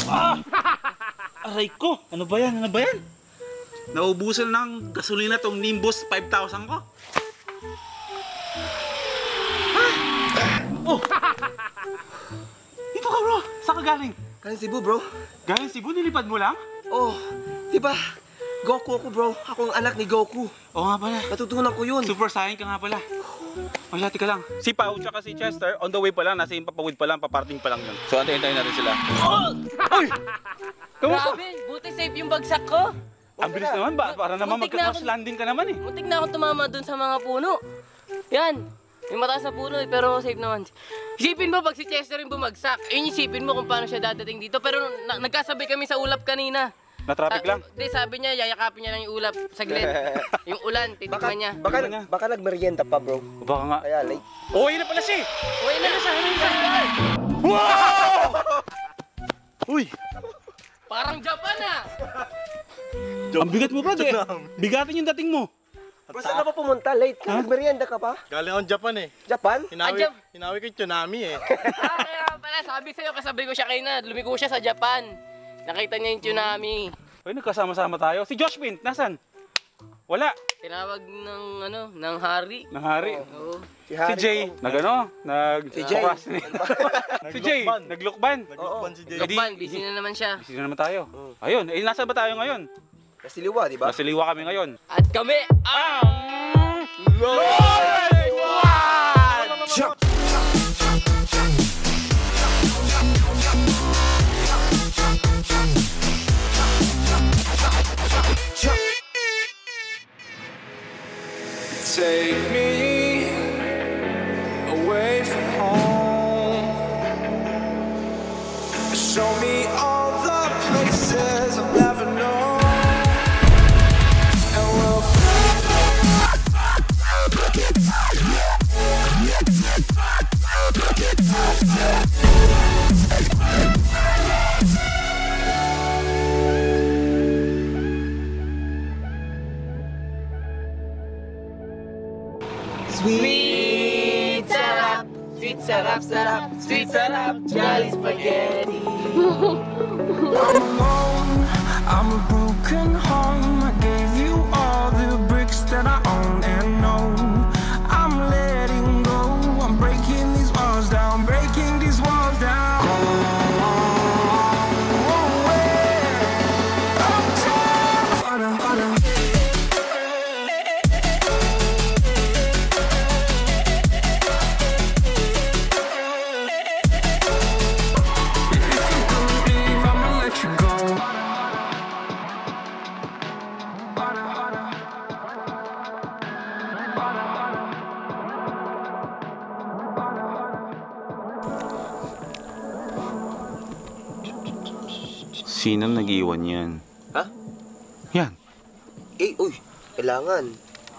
Ah! Aray ko! Ano ba yan? Ano ba yan? Naubusan ng gasolina tong Nimbus 5,000 ko. Ah! Oh! Dito ka bro! Saan ka galing? Galing Cebu bro. Galing Cebu? Nilipad mo lang? Oh, di ba? Goku ako bro. Ako ang anak ni Goku. Oo nga pala. Natutunan ko yun. Super Saiyan ka nga pala. Wala, tika lang. Si Pao tsaka si Chester, on the way pa lang. Nasa yung papawid pa lang, paparting pa lang yun. So, antayin-tayin natin sila. Oh! Uy! Kamusta? Grabe, buti safe yung bagsak ko. Ang bilis naman ba? Para naman magka-crash landing ka naman eh. Muntik na akong tumama dun sa mga puno. Yan, may mataas na puno pero safe naman. Isipin mo pag si Chester yung bumagsak, yun isipin mo kung paano siya dadating dito. Pero nagkasabay kami sa ulap kanina. Na-traffic lang? Di, sabi niya, yayakapin niya lang yung ulap saglit. Yung ulan, titikman niya. Baka nagmerienda pa bro. Baka nga. Kaya late. Uy na pala siya! Uy na siya, Wow! Uy! Parang Japan ah! Ang bigat mo, brad eh. Bigatin yung dating mo. Bro, saan ka pa pumunta? Late ka? Nagmerienda ka pa? Galing akong Japan eh. Japan? Hinawi ko yung tsunami eh. Kaya pala, sabi sa'yo, kasabi ko siya kayo na, lumigo siya sa Japan. Nakita niya yung tsunami. Uy, nagkasama-sama tayo. Si Josh Pint, nasan? Wala. Tinawag ng hari. Nang hari. Oo. Si Jay, Si Jay. Si Jay, naglukban. Naglukban si Jay. Lokban, busy na naman siya. Busy na naman tayo. Ayun, nasa ba tayo ngayon? Kasiliwa, di ba? Nasa Liwa kami ngayon. At kami ang Roy One! Take me away from home. Show me all the places I've never known. And we'll sweet sarap, sweet sarap, sarap, sweet sarap, jolly spaghetti. I'm alone, I'm a broken home. I gave you all the bricks that I own and know. I'm letting go, I'm breaking these walls down, breaking these walls down. Sinang nag-iwan yan? Ha? Yan. Uy, kailangan.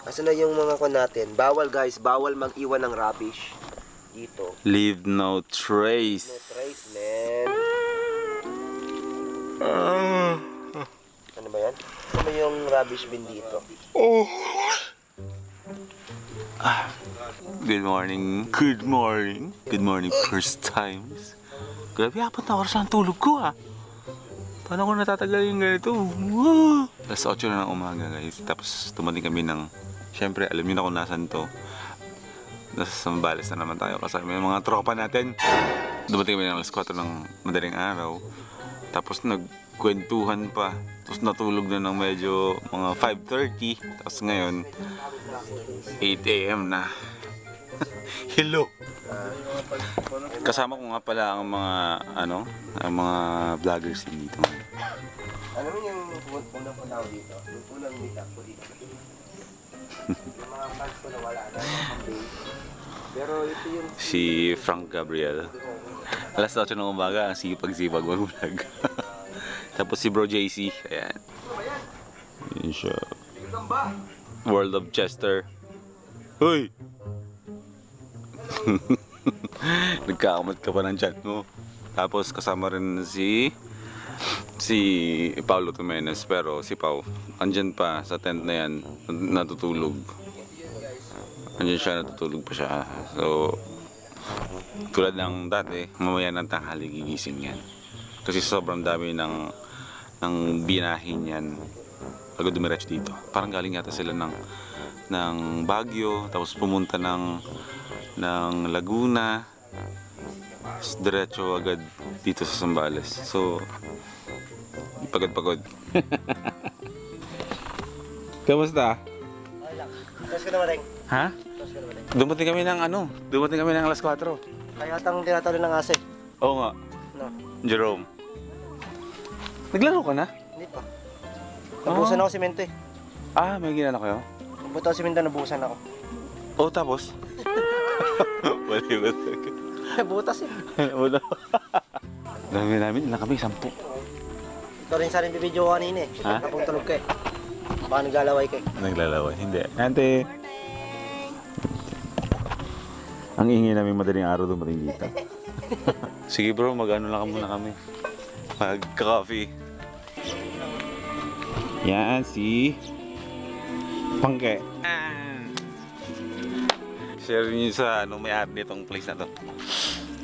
Asan na yung mga kon natin? Bawal guys, bawal mag-iwan ng rubbish. Dito. Leave no trace. No trace, man. Ano ba yan? Ano ba yung rubbish bin dito? Good morning. Good morning. Good morning, first times. Grabe, 4 na oras ang tulog ko ah. Paano ko natatagal yung ganito? Alas 8 na ng umaga guys. Tapos tumating kami ng... Siyempre, alam niyo na kung nasan to. Nasa Sambales na naman tayo kasama yung mga tropa natin. Dumating kami ng alas 4 ng madaling araw. Tapos nagkwentuhan pa. Tapos natulog na ng medyo mga 5:30. Tapos ngayon, 8 AM na. Hello! Kasama ko nga pala ang mga ang mga vloggers din dito. Alam mo yung unang tao dito? Yung unang meet up ko dito. Yung mga fans ko na wala na. Pero ito yung... Si Frank Gabriel. Alas 8 ng umaga, ang sipag-sipag mag-vlog. Tapos si Bro JC. Ayan. Yun siya. World of Chester. Hoy! Nagkakamot ka pa ng chat mo. Tapos kasama rin si Paulo Tumenes. Pero si Pau andyan pa sa tent na yan, natutulog. Andyan siya, natutulog pa siya. So tulad ng dati, mamaya ng tanghali gigising yan. Kasi sobrang dami ng binahin yan bago dumiretso dito. Parang galing yata sila ng Baguio, tapos pumunta ng Laguna, diretso agad dito sa Zambales. So, pagod. Kamusta? Tapos ka naman, Reng. Ha? Dumating kami ng alas 4. Kaya atang tinatalo ng ase. Oo nga, No, Jerome. Naglaro ka na? hindi pa. Nabuhusan ako simento eh. Ah, may ginano kayo? Nabuto ako simento, nabuhusan ako. Oh, tapos? Wala. Nabutas eh. Wala. Dami namin, ilan kami? 10. Ito rin sa rin bibidyo ko kanina eh. Ha? Napong tulog ka eh. Baka naglalaway ka eh. Naglalaway, hindi. Ante. Ang ingay namin madaling araw dumating dito. Sige bro, mag-ano lang muna kami. Mag-coffee. Yan, si Pangke. Share niyo sa may-ari nitong place na to.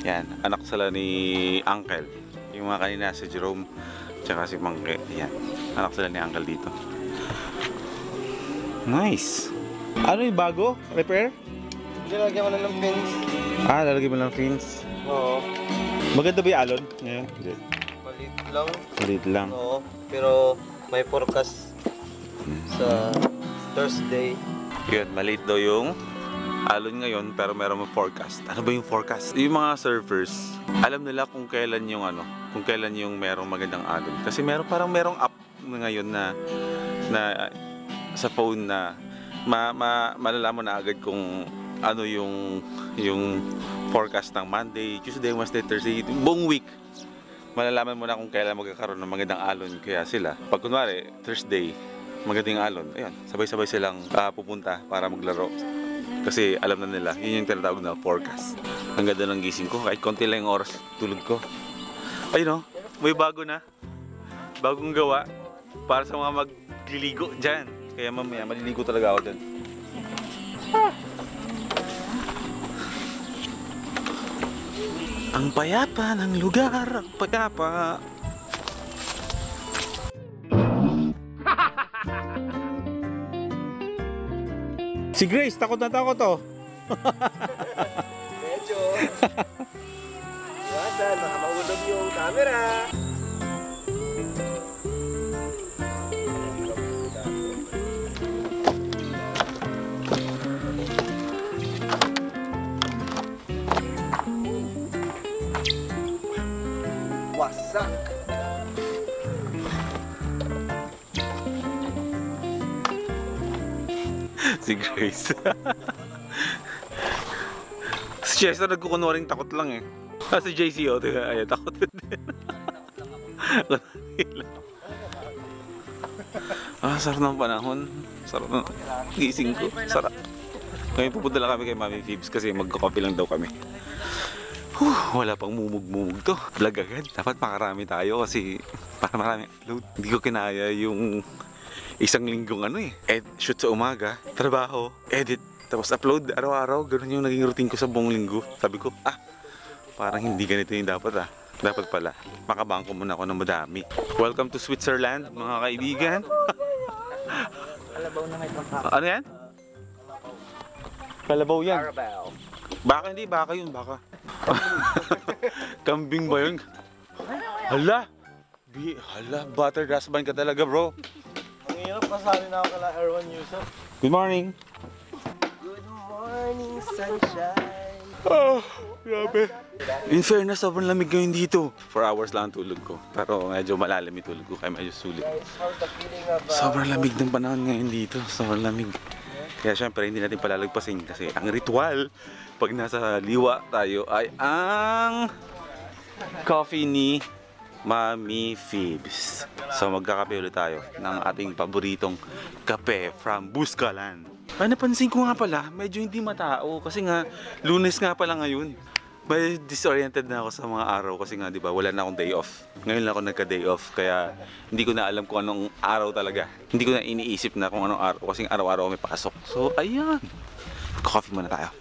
Yan, anak sila ni Uncle. Yung mga kanina si Jerome, tsaka si Pangke. Yan, anak sila ni Uncle dito. Nice. Ano yung bago? Repair? Lalagyan ko na ng pins. Ah, lalagyan mo ng fins. Oo. Maganda ba yung alon? Ngayon? Hindi. Malit lang. Maliit lang. Oo. Pero may forecast sa Thursday. Yun, maliit daw yung alon ngayon pero meron mo forecast. Ano ba yung forecast? Yung mga surfers, alam nila kung kailan yung kung kailan yung merong magandang alon. Kasi merong app ngayon na sa phone na malalaman na agad kung ano yung forecast ng Monday, Tuesday, Wednesday, Thursday, buong week. Malalaman mo na kung kailan magkakaroon ng magandang alon. Kaya sila, pag kunwari, Thursday, magandang alon, ayun, sabay-sabay silang pupunta para maglaro. Kasi alam na nila, yun yung tinatawag na forecast. Ang ganda ng gising ko, kahit konti lang yung oras tulog ko. Ayun o, may bago na. Bagong gawa para sa mga magliligo dyan. Kaya mamaya, maliligo talaga ako dyan. Ang payapa ng lugar, ang payapa. Si Grace, takot na takot to. Medyo. Iwasan, baka maulog yung camera. Wasak. Si Grace. Si Chester nagkukunwaring takot lang eh. Si JC o, ay takot din. Sarap ng panahon. Sarap ng gising ko. Sarap. Ngayon pupunta lang kami kay Mami Phoebes kasi magkakape lang daw kami. Wala pang mumug-mumug to. Vlog agad. Dapat makarami tayo kasi para marami upload. Hindi ko kinaya yung isang linggong shoot sa umaga, trabaho, edit, tapos upload araw-araw. Ganun yung naging routine ko sa buong linggo. Sabi ko, parang hindi ganito yung dapat Dapat pala, makabangko muna ako ng madami. Welcome to Switzerland, mga kaibigan. Kalabaw na may pangkap. Ano yan? Kalabaw yan. Carabao. Baka hindi, baka yun, baka. Kambing ba yun? Hala! Butter husband ka talaga, bro. Ang hirap, pasali na ako kala Erwan Yusuf. Good morning. Good morning, sunshine. Grabe. In fairness, sobrang lamig ngayon dito. 4 hours lang ang tulog ko. Pero medyo malalim yung tulog ko, kaya medyo sulit. How's the feeling of... Sobrang lamig ng panahon ngayon dito. Sobrang lamig. Kaya syempre, hindi natin palalagpasin kasi ang ritual pag nasa liwa tayo ay ang coffee ni Mami Phoebes. So magkakape ulit tayo ng ating paboritong kape from Buscalan. Ay, napansin ko nga pala, medyo hindi matao kasi nga Lunes nga pala ngayon. May disoriented na ako sa mga araw kasi nga 'di ba, wala na akong day off. Ngayon lang ako nagka-day off kaya hindi ko na alam kung anong araw talaga. Hindi ko na iniisip na kung anong araw kasi araw-araw may pasok. So ayan. Coffee muna tayo.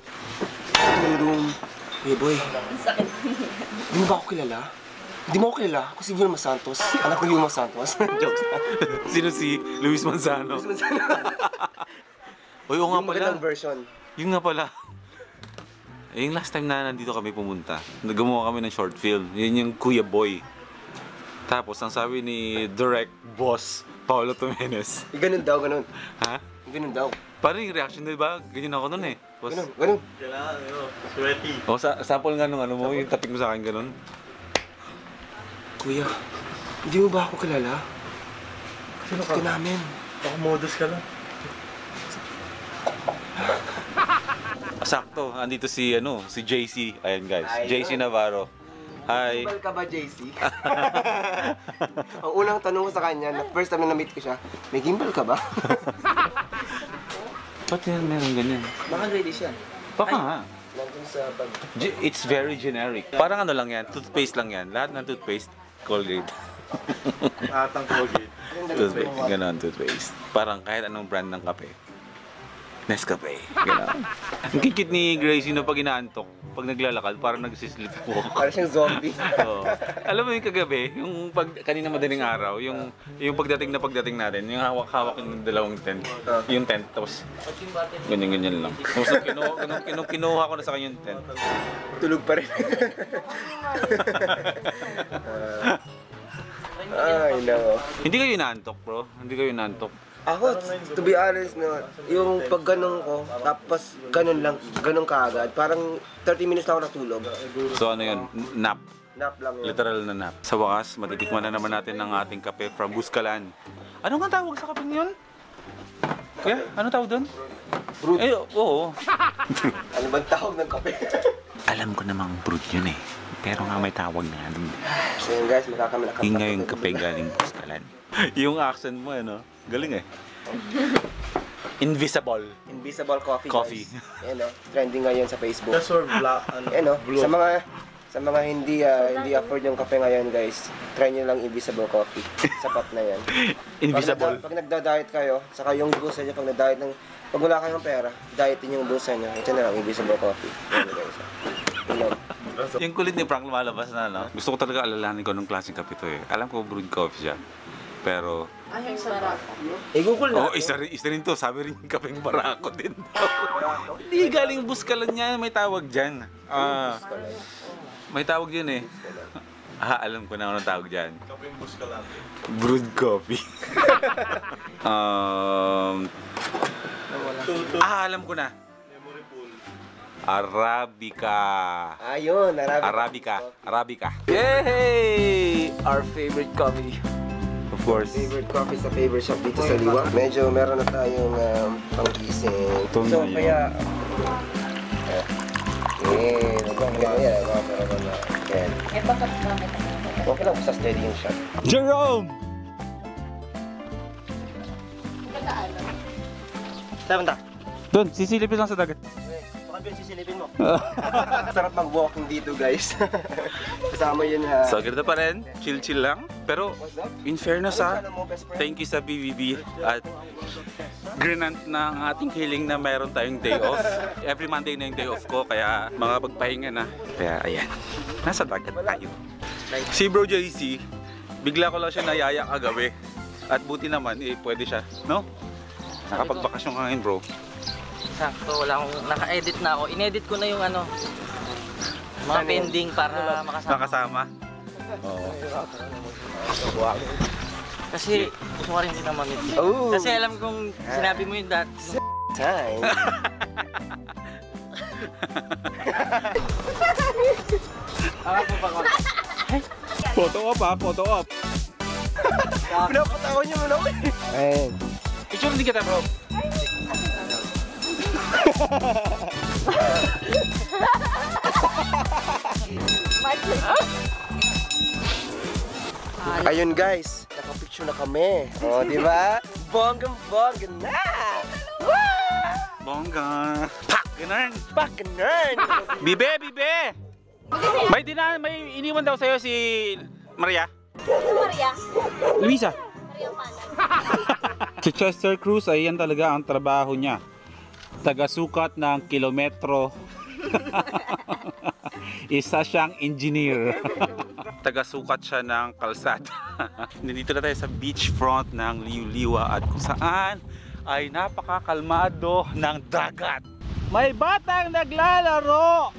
Hey boy. Hindi mo ba ako kilala? Hindi mo ko kilala. Ako si Vilma Santos. Anak ni Vilma Santos. Jokes na. Sino si Luis Manzano? Uy, oo nga Yung pala. magandang version. Yung nga pala. Yung last time na nandito kami pumunta, nagawa kami ng short film. Yun yung Kuya Boy. Tapos, ang sabi ni direct boss, Paolo Tomenes. Ganun daw, ganun. Ha? Ganun daw. Parang yung reaction, di ba? Ganyan ako nun eh. Tapos, Ganun, ganun. Kailangan, sweaty. oh, sample nga nung ano mo, yung tapik mo sa akin ganun. Kuya, hindi mo ba ako kilala? Sino Ka namin. Baka modus ka lang. Sakto, andito si JC. Ayan guys, Ay, JC Navarro. Hi. Gimbal ka ba, JC? Ang unang tanong ko sa kanya, na first time na na-meet ko siya, may gimbal ka ba? Ba't yan meron ganyan? Baka ready siya. Baka nga. Nandun sa bag. It's very generic. Parang ano lang yan, toothpaste lang yan. Lahat ng toothpaste, Colgate. Atang Colgate. Toothpaste, gano'n toothpaste. Parang kahit anong brand ng kape. Nescafe, gano'n. Ang kikit ni Gracie na pag inaantok, pag naglalakad, parang nagsislip walk. Parang siyang zombie. Oo. Alam mo yung kagabi, yung kanina madaling araw, yung pagdating natin, yung hawak-hawak yung dalawang tent, yung tent, tapos ganyan-ganyan lang. Tapos kinuha ko na sa kanya yung tent. Tulog pa rin. Ay, no. Hindi kayo inaantok, bro? Hindi kayo inaantok? Ako, to be honest, no, yung pag ganun ko, tapos ganun lang, ganun kaagad, parang 30 minutes na ako natulog. So ano yun? Nap. Nap lang yun. Literal na nap. Sa wakas, matitikman na naman natin ang ating kape from Buscalan. Ano nga tawag sa kape yun? Kuya, ano tawag doon? Brewed. Eh, oo. Ano bang tawag ng kape? Alam ko namang brewed yun eh. Pero nga may tawag na doon. So yun guys, makakamila ka. Yung nga yung kape galing Buscalan. Yung accent mo, ano? Galing eh. Invisible. Invisible coffee, Coffee. guys. Yan o, trending ngayon sa Facebook. Just or black, Yan o, sa mga hindi afford yung kape ngayon guys, try nyo lang Invisible Coffee. Sapat na yan. Invisible. Pag nagda-diet kayo, saka yung bulsa nyo, pag wala kayong pera, dietin yung bulsa nyo, ito na lang, Invisible Coffee. Yan guys. Yung kulit ni Frank lumalabas na, no? Gusto ko talaga alalahanin ko nung klaseng kape to eh. Alam ko brewed coffee siya. Pero... Ay, sarap. I-google Oo, na. isa rin to. Sabi rin yung kapeng barako din daw. Hindi, galing Buscalan niya. May tawag dyan. May tawag yun eh. Alam ko na anong tawag dyan. kaping bus ka lang. Brewed coffee. Alam ko na. Memory pool. Arabica. Ayun, Arabica. Yay! Our favorite coffee. Of course. Favorite coffee sa favorite shop dito sa Liwa. Medyo meron na tayong panggising. Ito So, na yun. kaya... Ganyan. Meron na. Yan. Eh, bakit namin? Okay lang, basta steady yung shot. Jerome! Saan banda? Doon, sisilipin lang sa dagat. Baka ba sisilipin mo? Sarap mag-walking dito guys. Kasama yun ha. So, ganito pa rin. Chill-chill lang. Pero, What's up? in fairness ha, Ano mo, best friend? thank you sa BBB at grinant na ang ating hiling na mayroon tayong day off. Every Monday na yung day off ko, kaya makapagpahinga na. Kaya ayan, nasa dagat tayo. Si Bro JC, bigla ko lang siya nayaya kagabi. At buti naman, pwede siya, no? Nakapagbakasyon ka ngayon, bro. Sakto, wala akong naka-edit na ako. Inedit ko na yung mga pending para makasama. Nakasama. Oo. Kasi gusto ko rin din na mamit. Oh. Kasi alam kong sinabi mo yung Time. Photo op ha, photo op. Pinapatawan niyo muna ako eh. Ayun. Picture din kita, bro. Ayun guys, nakapicture na kami. O, di ba? Bonggang-bongga na! Bongga. Pak! Ganun. Bakanan! Bibe, bibe! May iniwan daw sa'yo si Maria. Maria. Luisa. Maria Pana. Si Chester Cruz ay yan talaga ang trabaho niya. Taga-sukat ng kilometro. Isa siyang engineer. taga-sukat siya ng kalsada. Nandito na tayo sa beachfront ng Liuliwa at kung saan ay napakakalmado ng dagat. May batang naglalaro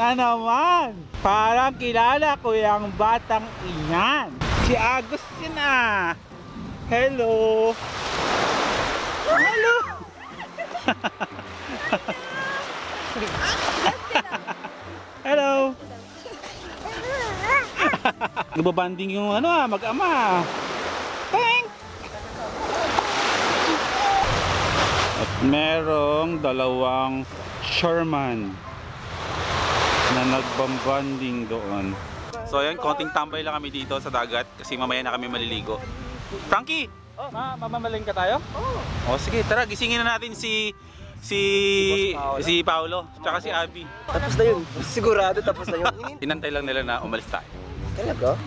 na naman. Parang kilala ko yung batang iyan. Si Agustin ah. Hello. Hello. Hello. Nagbabanding yung mag-ama. Thank. At merong dalawang Sherman na nagbambanding doon. So ayan, konting tambay lang kami dito sa dagat kasi mamaya na kami maliligo. Frankie! Mamamaling ka tayo? Oo. Sige, tara, gisingin na natin si Paolo, tsaka si Abby. Tapos na yun. Sigurado tapos na yun. Tinantay lang nila na umalis tayo. Talaga?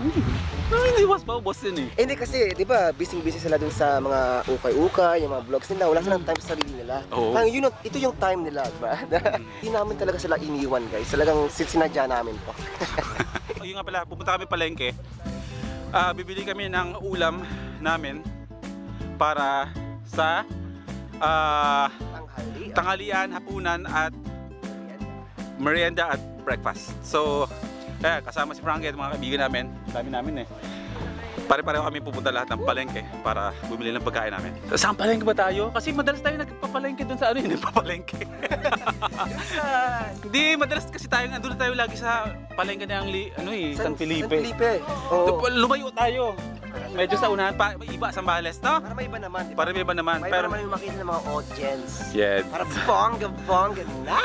Hindi was pa, boss yun eh. Hindi kasi, di ba, busy sila dun sa mga ukay-ukay, yung mga vlogs nila. Wala silang time sa sarili nila. Oo. Ito yung time nila, ba? Hindi namin talaga sila iniwan, guys. Talagang sinadya namin po. Yung nga pala, pupunta kami palengke. Bibili kami ng ulam namin para sa tanghalian, hapunan at merienda at breakfast. So, kasama si Frankie at mga kaibigan namin. Dami namin eh. Pare-pareho kami pupunta lahat ng palengke para bumili ng pagkain namin. Saan palengke ba tayo? Kasi madalas tayo nagpapalengke dun sa nagpapalengke. Hindi, madalas kasi tayo nandun tayo lagi sa palengke ng San Felipe. San Felipe. Oo. Lumayo tayo. Medyo sa unahan pa, iba sa Bales, no? Para may iba naman, di ba? Para may iba naman. May iba naman yung makita ng mga audience. Yes. Para bongga na.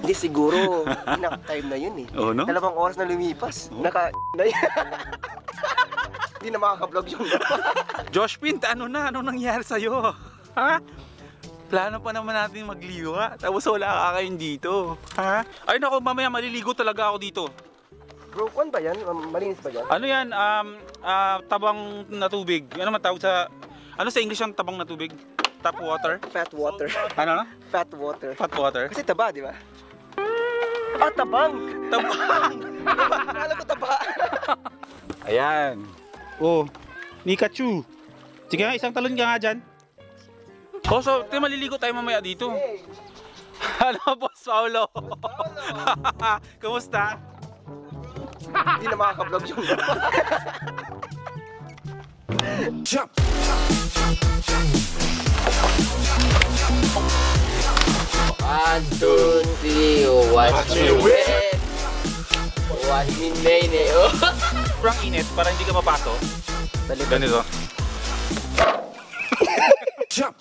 Hindi siguro, enough time na yun eh. Oo, no? 2 oras na lumipas. Naka na yan. Hindi na makaka-vlog yung Josh Pint, ano nangyari sa'yo? Ha? Plano pa naman natin magliwa, tapos wala ka kayo dito. Ha? Ay nako, mamaya maliligo talaga ako dito. Bro, kung ba yan? Malinis ba yan? Ano yan? Tabang na tubig. Ano man tawag sa... Ano sa English ang tabang na tubig? Tap water? Fat water. Ano na? Fat water. Fat water? Kasi taba, di ba? Tabang! Tabang! Akala ko taba. Ayan. Oh, Pikachu. Sige nga, isang talon ka nga dyan. Oh, so, maliligo tayo mamaya dito. Hey. Ano, Boss Paolo? Kumusta? Hindi na makaka-vlog yung Jump. 1, 2, 3, watch me wet. Watch me nene. Sobrang init para hindi ka mapasok. Ganito. Jump.